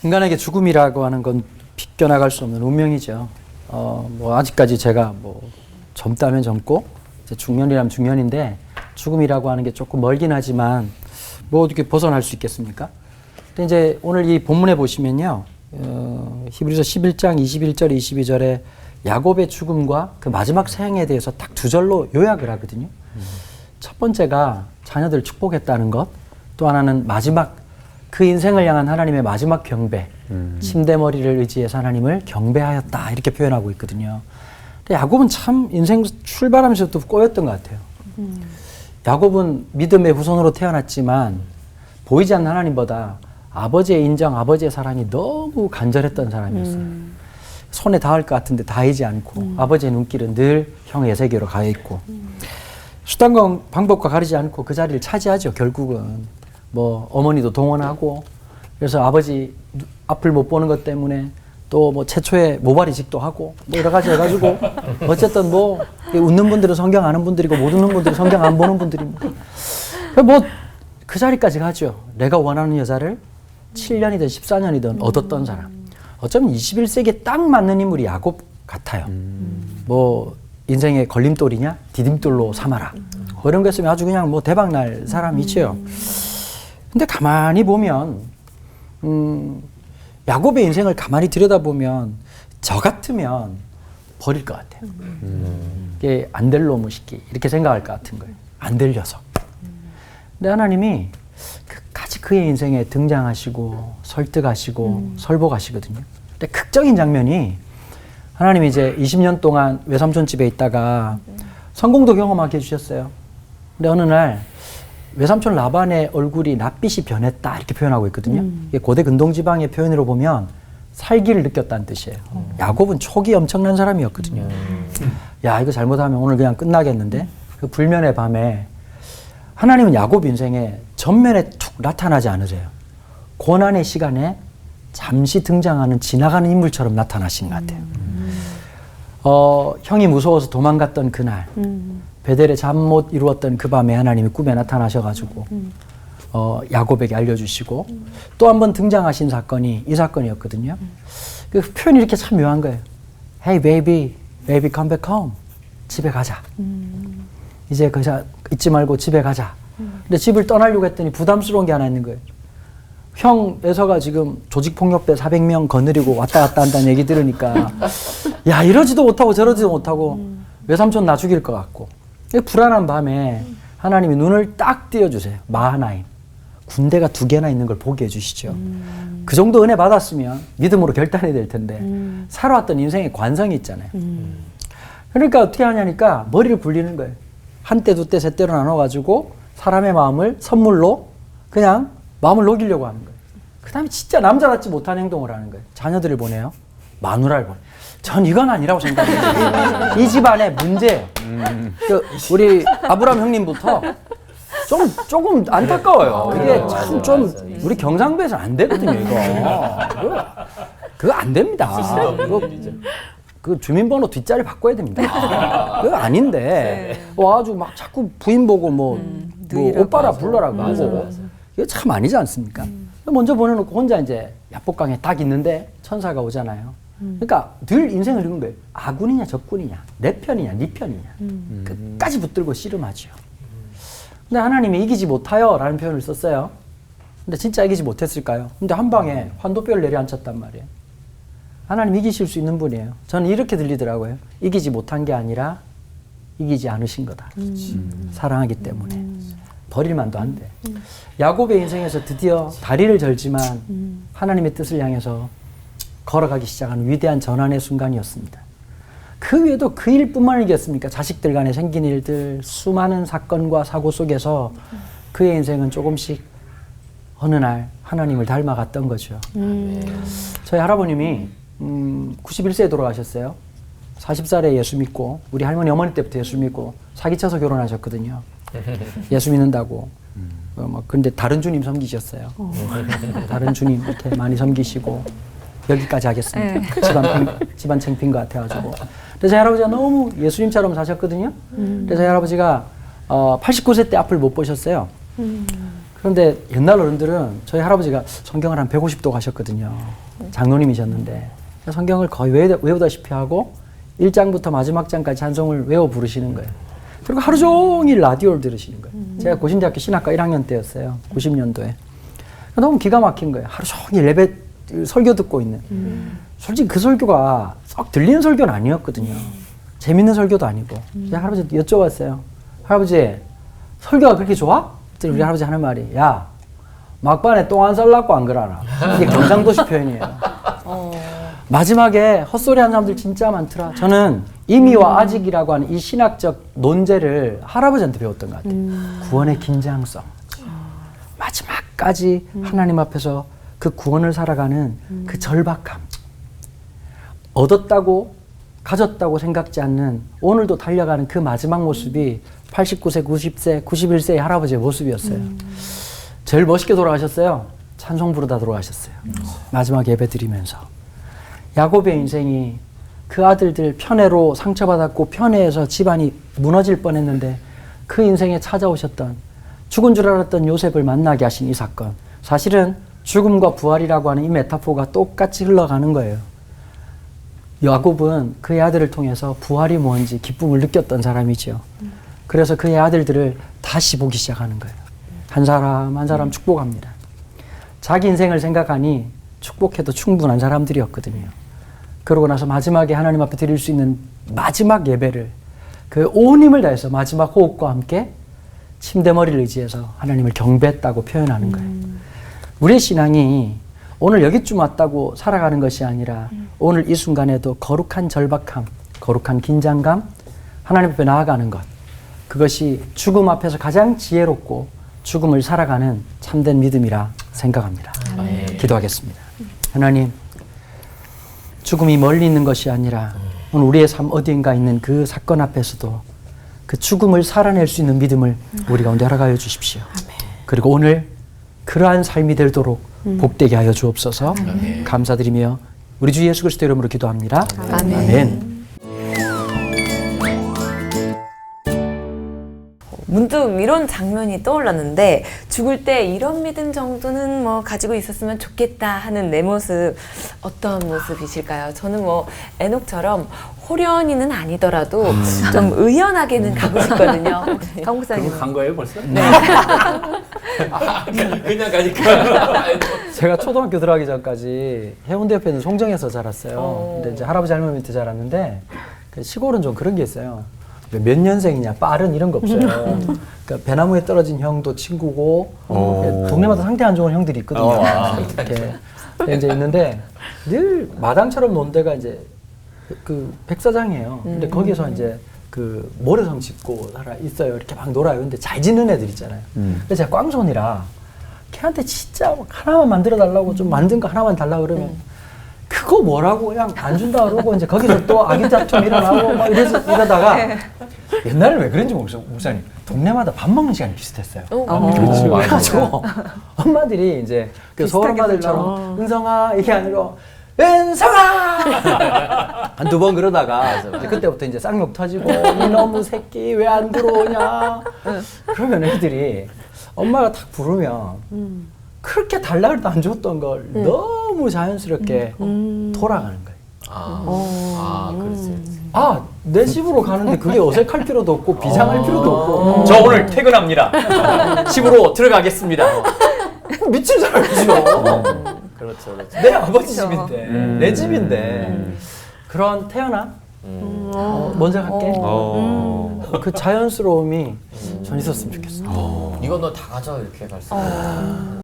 인간에게 죽음이라고 하는 건 비껴나갈 수 없는 운명이죠. 뭐 아직까지 제가 뭐 젊다면 젊고 이제 중년이라면 중년인데 죽음이라고 하는 게 조금 멀긴 하지만 뭐 어떻게 벗어날 수 있겠습니까? 근데 이제 오늘 이 본문에 보시면요, 히브리서 11장 21절 22절에 야곱의 죽음과 그 마지막 생에 대해서 딱 두 절로 요약을 하거든요. 첫 번째가 자녀들을 축복했다는 것, 또 하나는 마지막 그 인생을 향한 하나님의 마지막 경배, 침대머리를 의지해서 하나님을 경배하였다 이렇게 표현하고 있거든요. 근데 야곱은 참 인생 출발하면서도 꼬였던 것 같아요. 야곱은 믿음의 후손으로 태어났지만 보이지 않는 하나님보다 아버지의 인정, 아버지의 사랑이 너무 간절했던 사람이었어요. 손에 닿을 것 같은데 닿이지 않고 아버지의 눈길은 늘 형의 세계로 가 있고 수단과 방법과 가리지 않고 그 자리를 차지하죠. 결국은 뭐 어머니도 동원하고 그래서 아버지 앞을 못 보는 것 때문에 또 뭐 최초의 모발이식도 하고 뭐 여러 가지 해가지고 어쨌든 뭐 웃는 분들은 성경 아는 분들이고 못 웃는 분들은 성경 안 보는 분들입니다. 뭐 그 자리까지 가죠. 내가 원하는 여자를 7년이든 14년이든 얻었던 사람. 어쩌면 21세기에 딱 맞는 인물이 야곱 같아요. 뭐 인생의 걸림돌이냐 디딤돌로 삼아라. 뭐 이런 거 했으면 아주 그냥 뭐 대박 날 사람이죠. 근데 가만히 보면 야곱의 인생을 가만히 들여다보면 저 같으면 버릴 것 같아요. 이게 안 될 놈의 새끼 이렇게 생각할 것 같은 거예요. 안 될 녀석. 근데 하나님이 끝까지 그의 인생에 등장하시고 설득하시고 설복하시거든요. 근데 극적인 장면이 하나님이 이제 20년 동안 외삼촌 집에 있다가 성공도 경험하게 해주셨어요. 근데 어느 날 외삼촌 라반의 얼굴이 낯빛이 변했다 이렇게 표현하고 있거든요. 이게 고대 근동지방의 표현으로 보면 살기를 느꼈다는 뜻이에요. 야곱은 촉이 엄청난 사람이었거든요. 야 이거 잘못하면 오늘 그냥 끝나겠는데 그 불면의 밤에 하나님은 야곱 인생에 전면에 툭 나타나지 않으세요. 고난의 시간에 잠시 등장하는 지나가는 인물처럼 나타나신 것 같아요. 형이 무서워서 도망갔던 그날 베델에 잠 못 이루었던 그 밤에 하나님이 꿈에 나타나셔가지고 야곱에게 알려주시고 또 한 번 등장하신 사건이 이 사건이었거든요. 그 표현이 이렇게 참 묘한 거예요. Hey baby, baby come back home. 집에 가자. 이제 잊지 말고 집에 가자. 근데 집을 떠나려고 했더니 부담스러운 게 하나 있는 거예요. 형 에서가 지금 조직폭력배 400명 거느리고 왔다 갔다 한다는 얘기 들으니까 야 이러지도 못하고 저러지도 못하고 외삼촌 나 죽일 것 같고 불안한 밤에 하나님이 눈을 딱 띄워주세요. 마하나임. 군대가 2개나 있는 걸 보게 해주시죠. 그 정도 은혜 받았으면 믿음으로 결단이 될 텐데 살아왔던 인생의 관성이 있잖아요. 그러니까 어떻게 하냐니까 머리를 굴리는 거예요. 한 때, 두 때, 세 때로 나눠가지고 사람의 마음을 선물로 그냥 마음을 녹이려고 하는 거예요. 그 다음에 진짜 남자답지 못한 행동을 하는 거예요. 자녀들을 보내요. 마누라를 보내요. 전 이건 아니라고 생각해요. 이 집안의 문제예요. 우리 아브람 형님부터 조금 안타까워요. 이게 참 좀 우리 경상도에서 안 되거든요, 이거. 그거 안 됩니다. 그 주민번호 뒷자리 바꿔야 됩니다. 그거 아닌데 와가지고 막 자꾸 부인 보고 뭐 오빠라 불러라고 하고 이게 참 아니지 않습니까? 먼저 보내놓고 혼자 이제 야복강에 딱 있는데 천사가 오잖아요. 그러니까 늘 인생을 읽은 거예요. 아군이냐 적군이냐 내 편이냐 네 편이냐 끝까지 붙들고 씨름하죠. 근데 하나님이 이기지 못하여 라는 표현을 썼어요. 근데 진짜 이기지 못했을까요? 근데 한 방에 환도뼈를 내려앉혔단 말이에요. 하나님 이기실 수 있는 분이에요. 저는 이렇게 들리더라고요. 이기지 못한 게 아니라 이기지 않으신 거다. 사랑하기 때문에. 버릴만도 한데. 야곱의 인생에서 드디어 다리를 절지만 하나님의 뜻을 향해서 걸어가기 시작하는 위대한 전환의 순간이었습니다. 그 외에도 그 일뿐만 아니겠습니까? 자식들 간에 생긴 일들, 수많은 사건과 사고 속에서 그의 인생은 조금씩 어느 날 하나님을 닮아갔던 거죠. 저희 할아버님이 91세에 돌아가셨어요. 40살에 예수 믿고 우리 할머니 어머니 때부터 예수 믿고 사기쳐서 결혼하셨거든요. 예수 믿는다고. 근데 다른 주님 섬기셨어요. 다른 주님 이렇게 많이 섬기시고 여기까지 하겠습니다. 집안 창피인 것 같아가지고. 그래서 저희 할아버지가 너무 예수님처럼 사셨거든요. 그래서 저희 할아버지가 89세 때 앞을 못 보셨어요. 그런데 옛날 어른들은 저희 할아버지가 성경을 한 150도 가셨거든요. 장로님이셨는데 성경을 거의 외우다시피 하고 1장부터 마지막 장까지 찬송을 외워 부르시는 거예요. 그리고 하루 종일 라디오를 들으시는 거예요. 제가 고신대학교 신학과 1학년 때였어요. 90년도에. 너무 기가 막힌 거예요. 하루 종일 예배 설교 듣고 있는. 솔직히 그 설교가 썩 들리는 설교는 아니었거든요. 재밌는 설교도 아니고. 제가 할아버지한테 여쭤봤어요. 할아버지, 설교가 그렇게 좋아? 그랬더니 우리 할아버지 하는 말이, 야, 막판에 똥 안 쌀라고 안 그러나. 이게 경상도식 표현이에요. 마지막에 헛소리 하는 사람들 진짜 많더라. 저는 이미와 아직이라고 하는 이 신학적 논제를 할아버지한테 배웠던 것 같아요. 구원의 긴장성. 마지막까지 하나님 앞에서 그 구원을 살아가는 그 절박함. 얻었다고 가졌다고 생각지 않는 오늘도 달려가는 그 마지막 모습이 89세, 90세, 91세의 할아버지의 모습이었어요. 제일 멋있게 돌아가셨어요. 찬송 부르다 돌아가셨어요. 마지막 예배 드리면서. 야곱의 인생이 그 아들들 편애로 상처받았고 편애해서 집안이 무너질 뻔했는데 그 인생에 찾아오셨던 죽은 줄 알았던 요셉을 만나게 하신 이 사건. 사실은 죽음과 부활이라고 하는 이 메타포가 똑같이 흘러가는 거예요. 야곱은 그의 아들을 통해서 부활이 뭔지 기쁨을 느꼈던 사람이죠. 그래서 그의 아들들을 다시 보기 시작하는 거예요. 한 사람 한 사람 축복합니다. 자기 인생을 생각하니 축복해도 충분한 사람들이었거든요. 그러고 나서 마지막에 하나님 앞에 드릴 수 있는 마지막 예배를 그 온 힘을 다해서 마지막 호흡과 함께 침대머리를 의지해서 하나님을 경배했다고 표현하는 거예요. 우리의 신앙이 오늘 여기쯤 왔다고 살아가는 것이 아니라 오늘 이 순간에도 거룩한 절박함, 거룩한 긴장감, 하나님 앞에 나아가는 것. 그것이 죽음 앞에서 가장 지혜롭고 죽음을 살아가는 참된 믿음이라 생각합니다. 기도하겠습니다. 하나님, 죽음이 멀리 있는 것이 아니라 오늘 우리의 삶 어디인가 있는 그 사건 앞에서도 그 죽음을 살아낼 수 있는 믿음을 우리 가운데 허락하여 주십시오. 그리고 오늘 그러한 삶이 되도록 복되게 하여 주옵소서. 감사드리며 우리 주 예수 그리스도 이름으로 기도합니다. 아멘. 문득 이런 장면이 떠올랐는데 죽을 때 이런 믿음 정도는 뭐 가지고 있었으면 좋겠다 하는 내 모습 어떤 모습이실까요? 저는 뭐 에녹처럼 호련이는 아니더라도 좀 의연하게는 가고 싶거든요. 강 목사님. 간 거예요 벌써? 네. 그냥 가니까. 제가 초등학교 들어가기 전까지 해운대 옆에 있는 송정에서 자랐어요. 근데 이제 할아버지 할머니 밑에 자랐는데 시골은 좀 그런 게 있어요. 몇 년생이냐, 빠른 이런 거 없어요. 그러니까 배나무에 떨어진 형도 친구고 동네마다 상태 안 좋은 형들이 있거든요. 이렇게 이제 있는데 늘 마당처럼 논 데가 이제 그 백사장이에요. 근데 거기서 이제 그 모래성 짚고 살아 있어요. 이렇게 막 놀아요. 근데 잘 짓는 애들 있잖아요. 근데 제가 꽝손이라 걔한테 진짜 하나만 만들어 달라고 좀 만든 거 하나만 달라고 그러면 그거 뭐라고 그냥 안 준다 그러고 이제 거기서 또 아기다툼 일어나고 막 이러다가 옛날에 왜 그런지 모르겠어요. 목사님 동네마다 밥 먹는 시간이 비슷했어요. 그렇죠. 그래가지고 엄마들이 이제 그 서울 엄마들처럼 은성아 이게 아니고 은성아 한두 번 그러다가 이제 그때부터 이제 쌍욕 터지고 이놈의 새끼 왜 안 들어오냐 그러면 애들이 엄마가 탁 부르면 그렇게 달라 해도 안 줬던 걸 너무 자연스럽게 돌아가는 거예요. 그랬어요. 내 집으로 가는데 그게 어색할 필요도 없고 비장할 필요도 없고 저 오늘 퇴근합니다. 집으로 들어가겠습니다. 미친 사람이죠. 그렇죠. 내 아버지 집인데 내 집인데 그런 태어나 먼저 갈게. 그 자연스러움이 전 있었으면 좋겠어. 이거 너 다 가져 이렇게 갈 수 있어요.